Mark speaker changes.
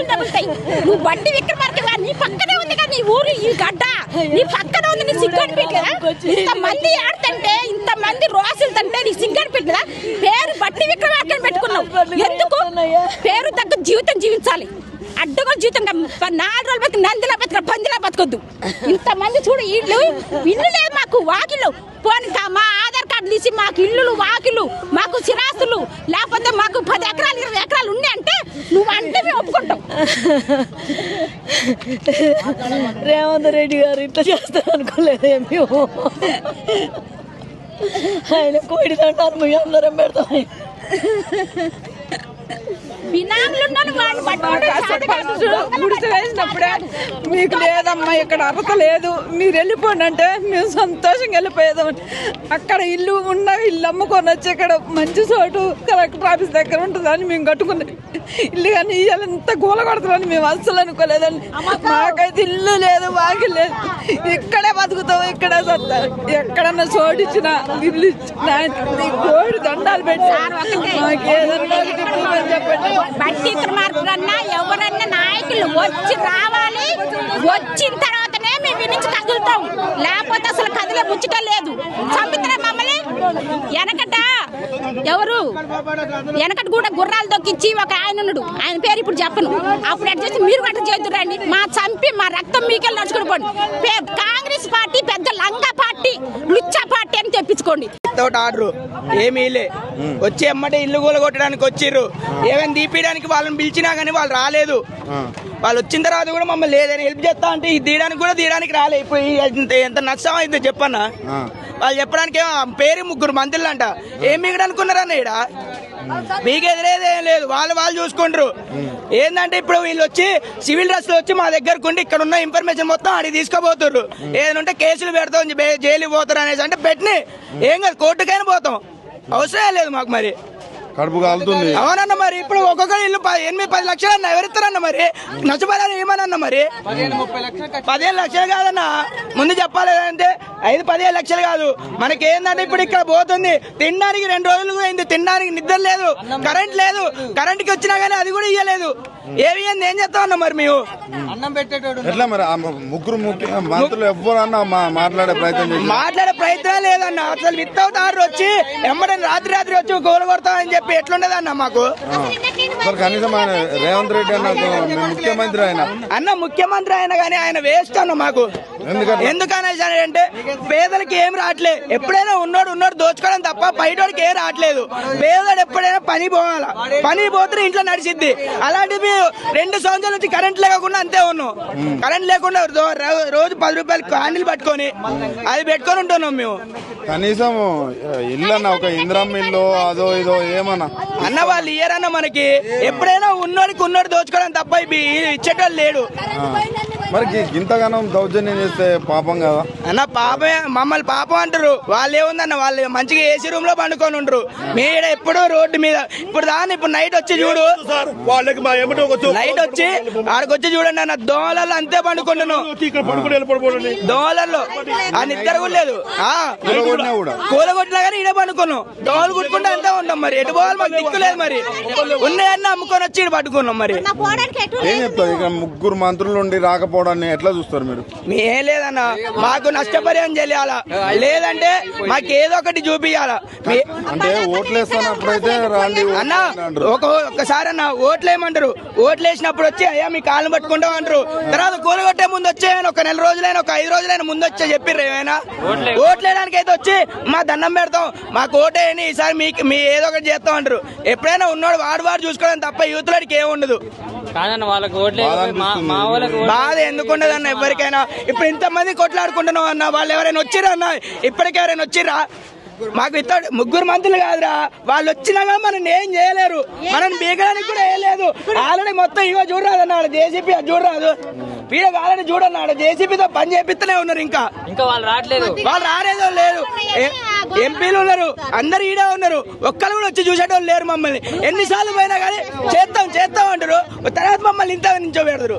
Speaker 1: బాంబులు తగులుతాయి. నువ్వు బట్టి విక్రమార్క నీ పక్కనే ఉంది కదా నీ ఊరు, ఈ గడ్డ నీ పక్కన ఉంది. నీ సిగ్గడిపెట్టా ఇంతమంది ఆడుతుంటే, ఇంతమంది రోజులుతుంటే నీ సిగ్గడిపెట్టా పేరు బట్టి విక్రమార్కని పెట్టుకున్నావు. ఎందుకు? పేరు తగ్గ జీవితం జీవించాలి. అడ్డగోలు జీవితంగా 4 రోజులు బతికి నందిలా బతిక పందిలా బతకొద్దు. ఇంతమంది చూడు, ఇల్లు లేదు మాకు, వాకిళ్ళు పోనీ మా ఆధార్ కార్డు తీసి మాకు ఇల్లులు వాకిళ్ళు మాకు స్థిరాస్తులు లేకపోతే మాకు 10 ఎకరాలు 20 ఎకరాలు ఉన్నాయి అంటే నువ్వు అంటే మేము ఒప్పుకుంటాం.
Speaker 2: రేవంత్ రెడ్డి గారు ఇట్లా చేస్తారు అనుకోలేదే మేము. ఆయన కోడి దండాలు మేము అందరం పెడతాం.
Speaker 3: గుడిసె వేసినప్పుడే మీకు లేదమ్మా ఇక్కడ అర్హత లేదు మీరు వెళ్ళిపోండి అంటే మేము సంతోషంగా వెళ్ళిపోయేదామని, అక్కడ ఇల్లు ఉన్న ఇల్లు అమ్ముకొని వచ్చి ఇక్కడ మంచి చోటు కలెక్టర్ ఆఫీస్ దగ్గర ఉంటుందని మేము కట్టుకున్నాం ఇల్లు. కానీ ఇవాళ ఎంత గోల కొడతామని మేము అస్సలు అనుకోలేదండి. మాకైతే ఇల్లు లేదు వాకి లేదు, ఇక్కడే బతుకుతాం, ఇక్కడే చస్తాం. ఎక్కడన్నా చోటు ఇచ్చిన ఇల్లు ఇచ్చిన కోడి దండాలు పెట్టి మాకేదన్నా చెప్పండి.
Speaker 1: బట్టి విక్రమార్కన్నా ఎవరన్నా నాయకులు వచ్చి రావాలి, వచ్చిన తర్వాతనే మేము వినించి కదులుతాం, లేకపోతే అసలు కదిలే ముచ్చట లేదు. చంపుతారా మమ్మల్ని? వెనకట కూడా గుర్రాలు దొక్కిచ్చి ఒక ఆయన ఉన్నాడు, ఆయన పేరు ఇప్పుడు చెప్పను. అప్పుడు ఎట్ చేసి మీరు గట్ట చేద్దురండి, మా చంపి మా రక్తం మీకెళ్ళి నడుచుకుని పోండి. కాంగ్రెస్ పార్టీ పెద్ద లంగా పార్టీ, లుచ్చా పార్టీ అని తెప్పించుకోండి.
Speaker 4: ఆర్డర్ ఏమీ లే, వచ్చి ఎమ్మటే ఇల్లు కూలగొట్టడానికి వచ్చిర్రు. ఏమైనా తీపియడానికి వాళ్ళని పిలిచినా కానీ వాళ్ళు రాలేదు. వాళ్ళు వచ్చిన తర్వాత కూడా మమ్మల్ని లేదని హెల్ప్ చేస్తా అంటే తీయడానికి రాలే. ఇప్పుడు ఎంత నష్టం అయితే చెప్పన్నా. వాళ్ళు చెప్పడానికి పేరు 3 మంత్రులు అంట. ఏం మిగడ అనుకున్నారన్న ఇక్కడ మీకు ఎదురేదేం లేదు, వాళ్ళు చూసుకుంటారు. ఏంటంటే ఇప్పుడు వీళ్ళు వచ్చి సివిల్ డ్రెస్ లో వచ్చి మా దగ్గరకు ఉండి ఇక్కడ ఉన్న ఇన్ఫర్మేషన్ మొత్తం అడిగి తీసుకోబోతుర్రు. ఏదంటే కేసులు పెడతాం, జైలుకి పోతారు అనేసి అంటే పెట్టిన ఏం కాదు, కోర్టుకైనా పోతాం, అవసరం లేదు మాకు. మరి
Speaker 5: కడుపు కాలుతుంది.
Speaker 4: అవునన్న, మరి ఇప్పుడు ఒక్కొక్కరు ఇల్లు 8-10 లక్షలు అన్న ఎవరిస్తారన్న? మరి నష్టపడాలని ఏమన్నా? మరి 15 లక్షలు కాదన్న, ముందు చెప్పాలంటే 5-15 లక్షలు కాదు. మనకి ఏంటంటే ఇప్పుడు ఇక్కడ పోతుంది తినడానికి 2 రోజులు అయింది, తినడానికి నిద్ర లేదు, కరెంట్ లేదు. కరెంట్కి వచ్చినా కానీ అది కూడా ఇవ్వలేదు. ఏమి ఏం చేస్తాం అన్న? మరి మేము
Speaker 5: ఎట్లా మరి 3 మంత్రులు ఎవరన్నా మాట్లాడే
Speaker 4: ప్రయత్నం లేదన్న. అసలు వితౌట్ ఆర్డర్ వచ్చి ఎమ్మడని రాత్రి వచ్చి గోలు కొడతామని చెప్పి ఎట్లుండదన్న మాకు.
Speaker 5: కనీసం ఆయన రేవంత్ రెడ్డి అన్న ముఖ్యమంత్రి
Speaker 4: ముఖ్యమంత్రి అయినా కానీ ఆయన వేస్ట్ అన్న మాకు. ఎందుకనేసి అంటే పేదలకి ఏం రావట్లేదు. ఎప్పుడైనా ఉన్నోడు దోచుకోవడం తప్ప బయటోడికి ఏం రావట్లేదు. పేదోడు ఎప్పుడైనా పని పోవాలా, పని పోతే ఇంట్లో నడిచిద్ది. అలాంటిది 2 సంవత్సరాల నుంచి కరెంట్ లేకుండా అంతే ఉన్నాం. కరెంట్ లేకుండా రోజు 10 రూపాయలు క్యాండిల్ పట్టుకొని అది పెట్టుకొని ఉంటున్నాం మేము.
Speaker 5: కనీసం ఇల్లు అన్న, ఒక ఇంద్రమ్మ ఇల్లు అదో ఇదో ఏమన్నా
Speaker 4: అన్న వాళ్ళు ఇయ్యరన్న మనకి. ఎప్పుడైనా ఉన్నోడికి దోచుకోవడం తప్ప ఇచ్చేటోళ్ళు లేడు.
Speaker 5: మరి ఇంతగానం దౌర్జన్యం చేస్తే పాపం కదా
Speaker 4: అన్న? పాపమే, మమ్మల్ని పాపం అంటారు. వాళ్ళు ఏముందన్న, వాళ్ళు మంచిగా ఏసీ రూమ్ లో పండుకొని ఉంటారు. మీడ ఎప్పుడూ రోడ్డు మీద. ఇప్పుడు నైట్ వచ్చి చూడు, నైట్ వచ్చి ఆడికొచ్చి చూడండి అన్న, దోమలలో అంతే పండుకుంటున్నాను. దోమలలో ఆ నిద్ర కూడా లేదు, కూలగొట్టినా కానీ ఈడ పండుకున్నాం. దోమలు కుట్టుకుంటే అంతే ఉంటాం. మరి ఎటు పోవాలి మాకు దిక్కు లేదు. మరి ఉన్నాయన్న అమ్ముకొని వచ్చి ఈడ పట్టుకున్నాం. మరి
Speaker 5: ఏం చెప్తారు? ఇక 3 మంత్రులు ఉండి రాకపోవడాన్ని ఎట్లా చూస్తారు మీరు?
Speaker 4: ఏం లేదన్న, మాకు నష్టపరిహారం చెల్లియాలా, లేదంటే మాకు ఏదో ఒకటి చూపియాలా.
Speaker 5: అంటే ఓట్లు వేస్తున్నప్పుడైతే రాండి
Speaker 4: అన్న, ఒక్కసారి అన్న ఓట్లు వేయమంటారు. ఓట్లు వేసినప్పుడు వచ్చి అయ్యా మీ కాళ్ళు పట్టుకుంటాం అంటారు. తర్వాత కూలగొట్టే ముందు వచ్చే ఒక 4 రోజులైనా ఒక 5 రోజులైనా ముందు వచ్చే చెప్పిర్రు ఏమైనా? ఓట్లు వేయడానికి అయితే వచ్చి మా దండం పెడతాం, మాకు ఓటేయని ఈసారి మీ ఏదో ఒకటి చేస్తాం అంటారు. ఎప్పుడైనా ఉన్నోడు వాడు చూసుకోవడం తప్ప యూత్ లడికి ఏముండదు. బాధ ఎందుకుండదు అన్న ఎవరికైనా. ఇప్పుడు ఇంతమంది కొట్లాడుకుంటున్నాం అన్న, వాళ్ళు ఎవరైనా వచ్చిర్రా అన్న? ఇప్పటికి ఎవరైనా వచ్చిర్రా? మాకు 3 మంత్రులు కాదురా, వాళ్ళు వచ్చినా కానీ మనం ఏం చేయలేరు. మనం బీగడానికి కూడా వేయలేదు. ఆల్రెడీ మొత్తం ఇగో చూడరాదు అన్నాడు జేసీపీ, అది చూడరాదు. వీళ్ళకి ఆల్రెడీ చూడన్నాడు జేసీపీతో పని చేపిస్తూనే ఉన్నారు. ఇంకా వాళ్ళు రాలేదో లేదు. ఎంపీలు ఉన్నారు, అందరు ఈడే ఉన్నారు, ఒక్కరు కూడా వచ్చి చూసేటోళ్ళు లేరు. మమ్మల్ని ఎన్నిసార్లు పోయినా కానీ చేస్తాం అంటారు, తర్వాత మమ్మల్ని ఇంత నుంచో పెడతారు.